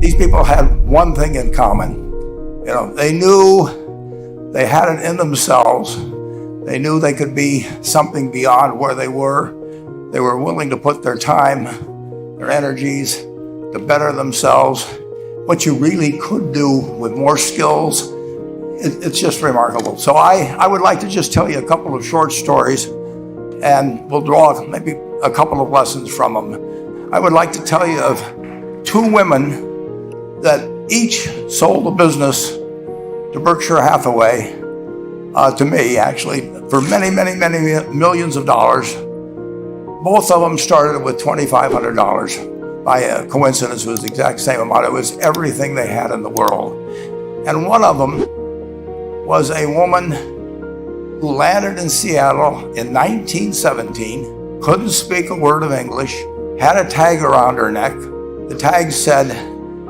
these people had one thing in common. They knew they had it in themselves. They knew they could be something beyond where they were. They were willing to put their time, their energies to better themselves. What you really could do with more skills, it's just remarkable. So I would like to just tell you a couple of short stories, and we'll draw maybe a couple of lessons from them. I would like to tell you of two women that each sold a business to Berkshire Hathaway, to me actually, for many, many, many millions of dollars. Both of them started with $2,500. By a coincidence, it was the exact same amount. It was everything they had in the world. And one of them was a woman who landed in Seattle in 1917, couldn't speak a word of English, had a tag around her neck. The tag said,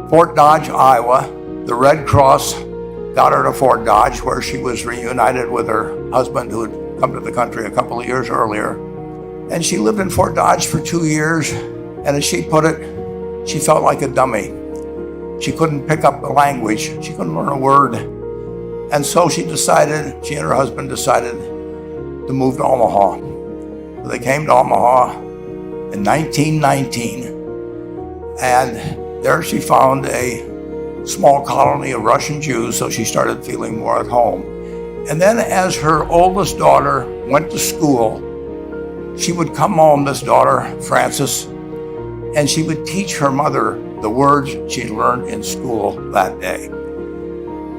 Fort Dodge, Iowa. The Red Cross got her to Fort Dodge, where she was reunited with her husband who had come to the country a couple of years earlier. And she lived in Fort Dodge for 2 years. And as she put it, she felt like a dummy. She couldn't pick up the language. She couldn't learn a word. And so she and her husband decided to move to Omaha. So they came to Omaha in 1919. And there she found a small colony of Russian Jews, so she started feeling more at home. And then as her oldest daughter went to school, she would come home, this daughter, Frances, and she would teach her mother the words she learned in school that day.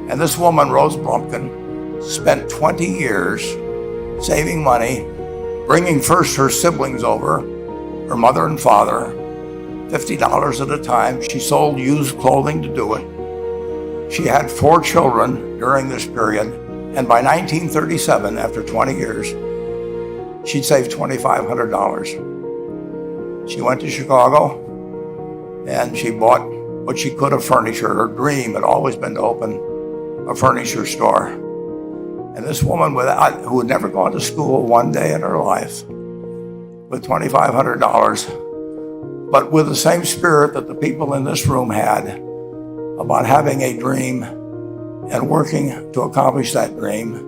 And this woman, Rose Blumpkin, spent 20 years saving money, bringing first her siblings over, her mother and father, $50 at a time. She sold used clothing to do it. She had 4 children during this period, and by 1937, after 20 years, she'd saved $2,500. She went to Chicago, and she bought what she could of furniture. Her dream had always been to open a furniture store. And this woman, who had never gone to school one day in her life, with $2,500, but with the same spirit that the people in this room had about having a dream and working to accomplish that dream,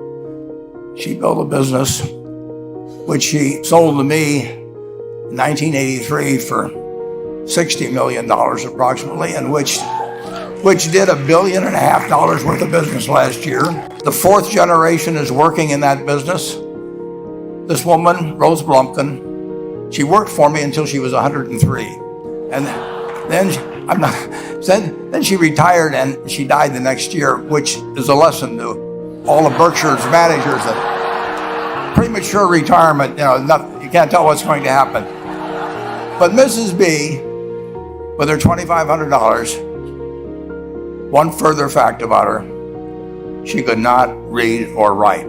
she built a business which she sold to me in 1983 for $60 million approximately, and which did $1.5 billion worth of business last year. The 4th generation is working in that business. This woman, Rose Blumpkin, she worked for me until she was 103. And then she retired and she died the next year, which is a lesson to all of Berkshire's managers that premature retirement, you can't tell what's going to happen. But Mrs. B, with her $2,500, one further fact about her, she could not read or write.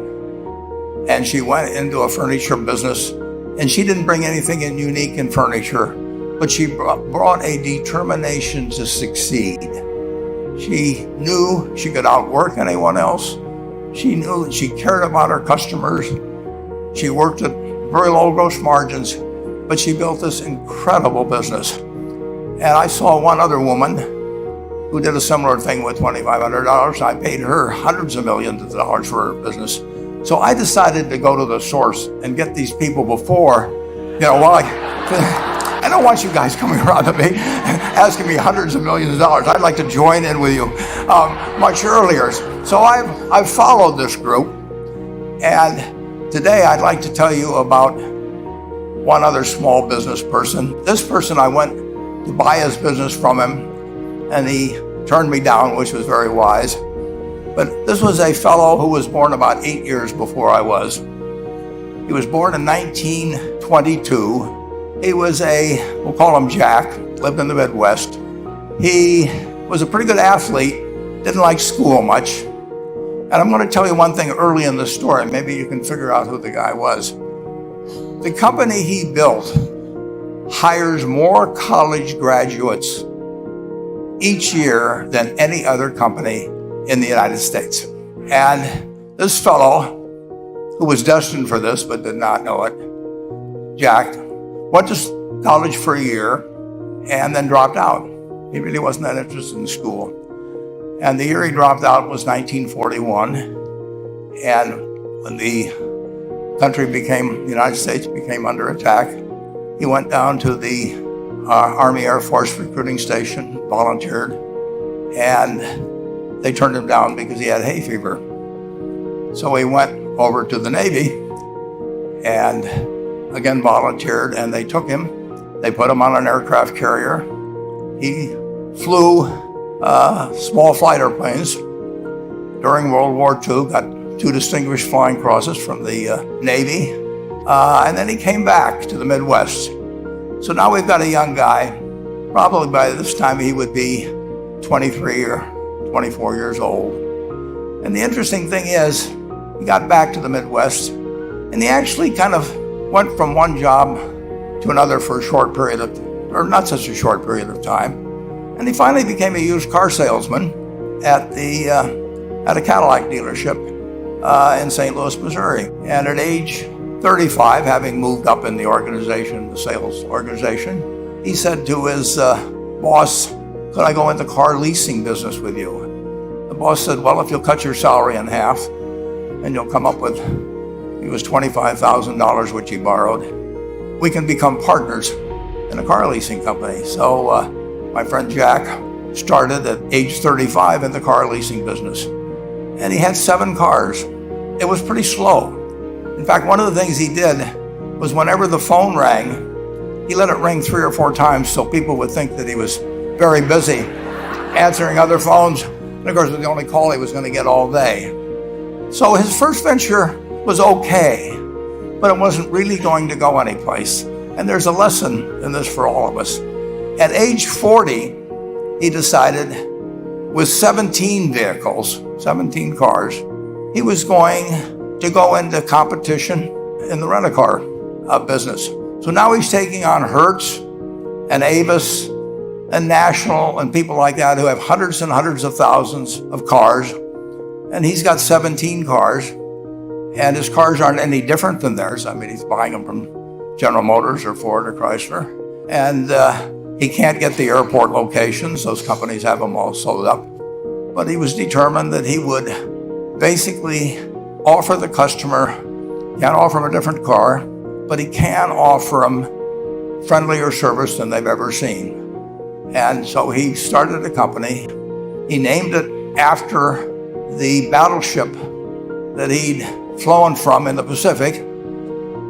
And she went into a furniture business, and she didn't bring anything unique in furniture, but she brought a determination to succeed. She knew she could outwork anyone else. She knew that she cared about her customers. She worked at very low gross margins, but she built this incredible business. And I saw one other woman who did a similar thing with $2,500. I paid her hundreds of millions of dollars for her business. So I decided to go to the source and get these people before, I don't want you guys coming around to me asking me hundreds of millions of dollars. I'd like to join in with you much earlier. So I've followed this group, and today I'd like to tell you about one other small business person. This person, I went to buy his business from him, and he turned me down, which was very wise. But this was a fellow who was born about 8 years before I was. He was born in 1922. He was we'll call him Jack, lived in the Midwest. He was a pretty good athlete, didn't like school much. And I'm going to tell you one thing early in the story. Maybe you can figure out who the guy was. The company he built hires more college graduates each year than any other company in the United States. And this fellow, who was destined for this but did not know it, Jack, went to college for a year and then dropped out. He really wasn't that interested in school. And the year he dropped out was 1941. And when the United States became under attack, he went down to the Army Air Force recruiting station, volunteered, and they turned him down because he had hay fever. So he went over to the Navy and again volunteered, and they took him. They put him on an aircraft carrier. He flew small fighter planes during World War II, got 2 distinguished flying crosses from the Navy, and then he came back to the Midwest. So now we've got a young guy, probably by this time he would be 23 or 24 years old. And the interesting thing is, he got back to the Midwest, and he actually kind of went from one job to another for a short period of, or not such a short period of time. And he finally became a used car salesman at a Cadillac dealership in St. Louis, Missouri. And at age 35, having moved up in the organization, the sales organization, he said to his boss, "Could I go into car leasing business with you?" The boss said, "Well, if you'll cut your salary in half, and you'll come up with," it was $25,000, which he borrowed, "we can become partners in a car leasing company." So my friend Jack started at age 35 in the car leasing business. And he had 7 cars. It was pretty slow. In fact, one of the things he did was whenever the phone rang, he let it ring 3 or 4 times so people would think that he was very busy answering other phones. And of course, it was the only call he was going to get all day. So his first venture was okay, but it wasn't really going to go anyplace. And there's a lesson in this for all of us. At age 40, he decided with 17 vehicles, 17 cars, he was going to go into competition in the rent-a-car business. So now he's taking on Hertz and Avis and National and people like that who have hundreds and hundreds of thousands of cars. And he's got 17 cars, and his cars aren't any different than theirs. I mean, he's buying them from General Motors or Ford or Chrysler. And he can't get the airport locations. Those companies have them all sold up. But he was determined that he would basically offer the customer, can't offer him a different car, but he can offer them friendlier service than they've ever seen. And so he started a company. He named it after the battleship that he'd flown from in the Pacific,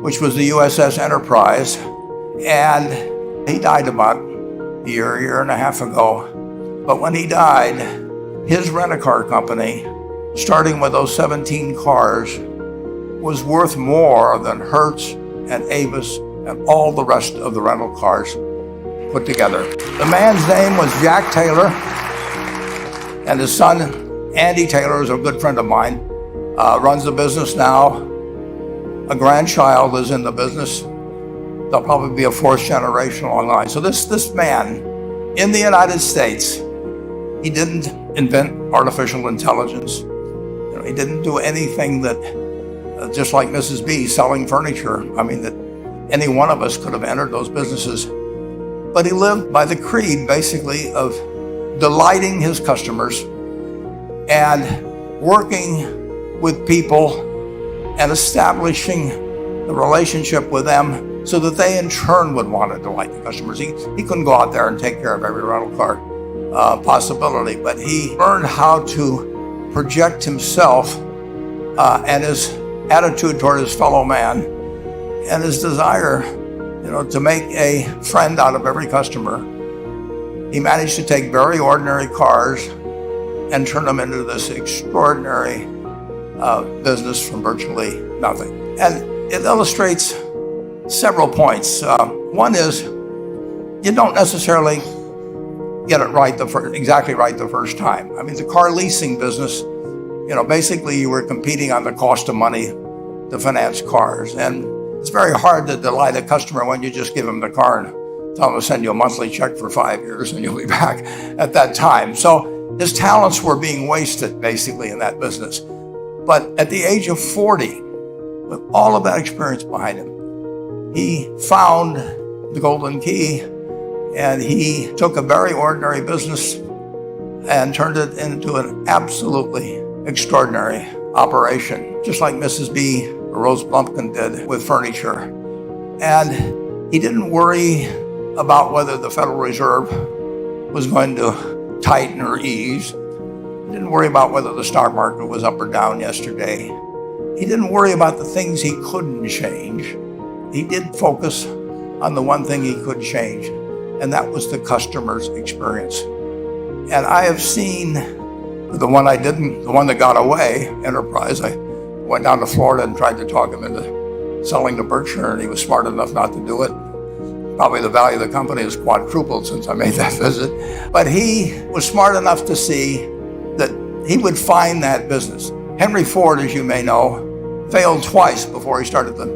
which was the USS Enterprise. And he died about a year and a half ago. But when he died, his rent-a-car company, starting with those 17 cars, was worth more than Hertz and Avis and all the rest of the rental cars put together. The man's name was Jack Taylor, and his son, Andy Taylor, is a good friend of mine, runs the business now. A grandchild is in the business. They'll probably be a 4th generation along the line. So this man in the United States, he didn't invent artificial intelligence. He didn't do anything that, just like Mrs. B selling furniture, I mean, that any one of us could have entered those businesses. But he lived by the creed, basically, of delighting his customers and working with people and establishing the relationship with them so that they in turn would want to delight the customers. He couldn't go out there and take care of every rental car possibility, but he learned how to project himself and his attitude toward his fellow man and his desire, to make a friend out of every customer. He managed to take very ordinary cars and turn them into this extraordinary business from virtually nothing. And it illustrates several points. One is, you don't necessarily get it right exactly right the first time. I mean, the car leasing business, basically you were competing on the cost of money to finance cars. And it's very hard to delight a customer when you just give them the car and tell them to send you a monthly check for 5 years and you'll be back at that time. So his talents were being wasted basically in that business. But at the age of 40, with all of that experience behind him, he found the golden key And he took a very ordinary business and turned it into an absolutely extraordinary operation, just like Mrs. B. or Rose Blumpkin did with furniture. And he didn't worry about whether the Federal Reserve was going to tighten or ease. He didn't worry about whether the stock market was up or down yesterday. He didn't worry about the things he couldn't change. He did focus on the one thing he could change, and that was the customer's experience. And I have seen the one that got away, Enterprise. I went down to Florida and tried to talk him into selling to Berkshire, and he was smart enough not to do it. Probably the value of the company has quadrupled since I made that visit. But he was smart enough to see that he would find that business. Henry Ford, as you may know, failed twice before he started the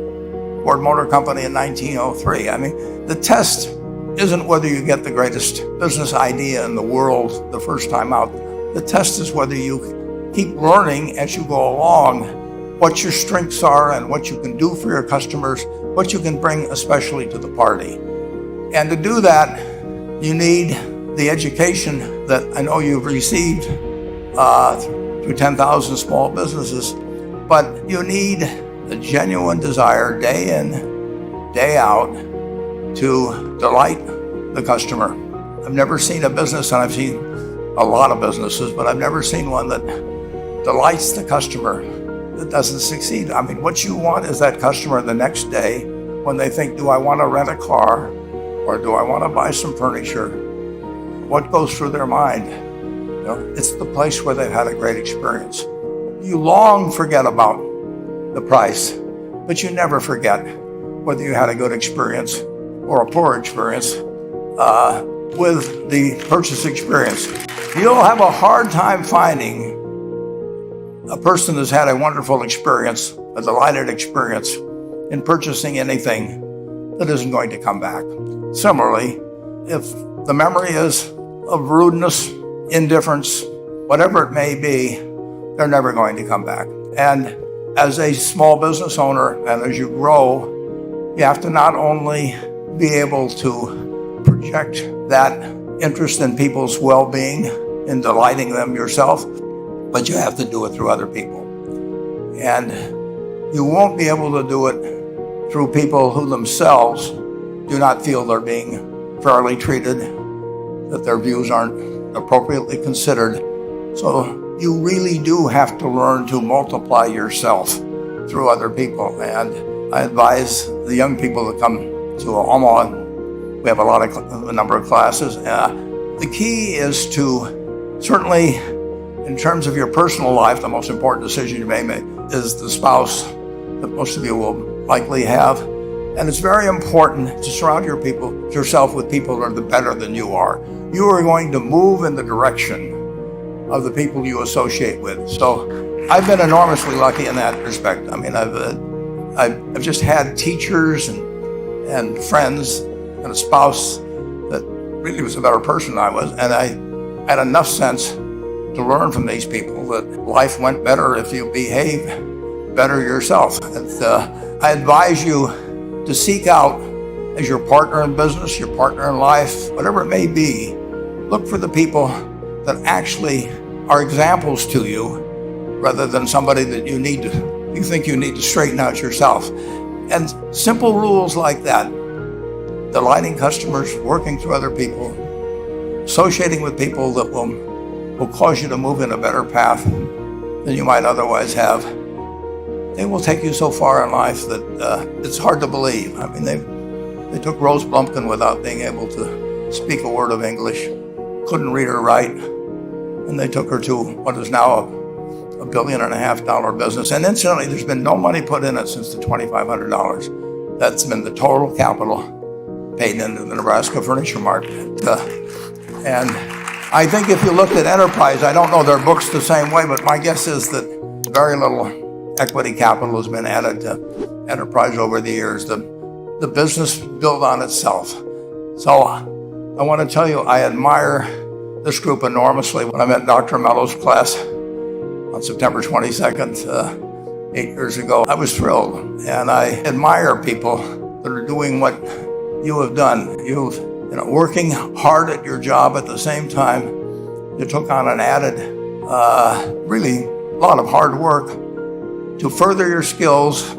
Ford Motor Company in 1903. I mean, the test isn't whether you get the greatest business idea in the world the first time out. The test is whether you keep learning as you go along what your strengths are and what you can do for your customers, what you can bring especially to the party. And to do that, you need the education that I know you've received through 10,000 small businesses, but you need a genuine desire day in, day out to delight the customer. I've never seen a business, and I've seen a lot of businesses, but I've never seen one that delights the customer that doesn't succeed. I mean, what you want is that customer the next day when they think, do I want to rent a car or do I want to buy some furniture? What goes through their mind? You know, it's the place where they've had a great experience. You long forget about the price, but you never forget whether you had a good experience or a poor experience with the purchase experience. You'll have a hard time finding a person that's had a wonderful experience, a delighted experience in purchasing anything that isn't going to come back. Similarly, if the memory is of rudeness, indifference, whatever it may be, they're never going to come back. And as a small business owner, and as you grow, you have to not only be able to project that interest in people's well-being and delighting them yourself, but you have to do it through other people. And you won't be able to do it through people who themselves do not feel they're being fairly treated, that their views aren't appropriately considered. So you really do have to learn to multiply yourself through other people. And I advise the young people that come to Omaha. We have a number of classes. The key is to, certainly in terms of your personal life, the most important decision you may make is the spouse that most of you will likely have. And it's very important to surround yourself with people that are better than you are. You are going to move in the direction of the people you associate with. So I've been enormously lucky in that respect. I mean, I've just had teachers and friends and a spouse that really was a better person than I was. And I had enough sense to learn from these people that life went better if you behave better yourself. And I advise you to seek out, as your partner in business, your partner in life, whatever it may be, look for the people that actually are examples to you rather than somebody that you think you need to straighten out yourself. And simple rules like that, delighting customers, working through other people, associating with people that will cause you to move in a better path than you might otherwise have. They will take you so far in life that it's hard to believe. I mean, they took Rose Blumpkin without being able to speak a word of English, couldn't read or write, and they took her to what is now a $1.5 billion business. And incidentally, there's been no money put in it since the $2,500. That's been the total capital paid into the Nebraska furniture market. And I think if you looked at Enterprise, I don't know their books the same way, but my guess is that very little equity capital has been added to Enterprise over the years. The business built on itself. So I want to tell you, I admire this group enormously. When I met Dr. Mello's class on September 22nd, 8 years ago, I was thrilled. And I admire people that are doing what you have done. You've working hard at your job at the same time, you took on an added, really a lot of hard work to further your skills.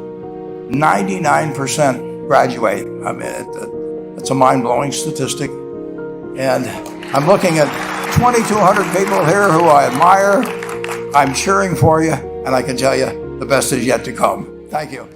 99% graduate. I mean, it's a mind-blowing statistic. And I'm looking at 2,200 people here who I admire. I'm cheering for you, and I can tell you the best is yet to come. Thank you.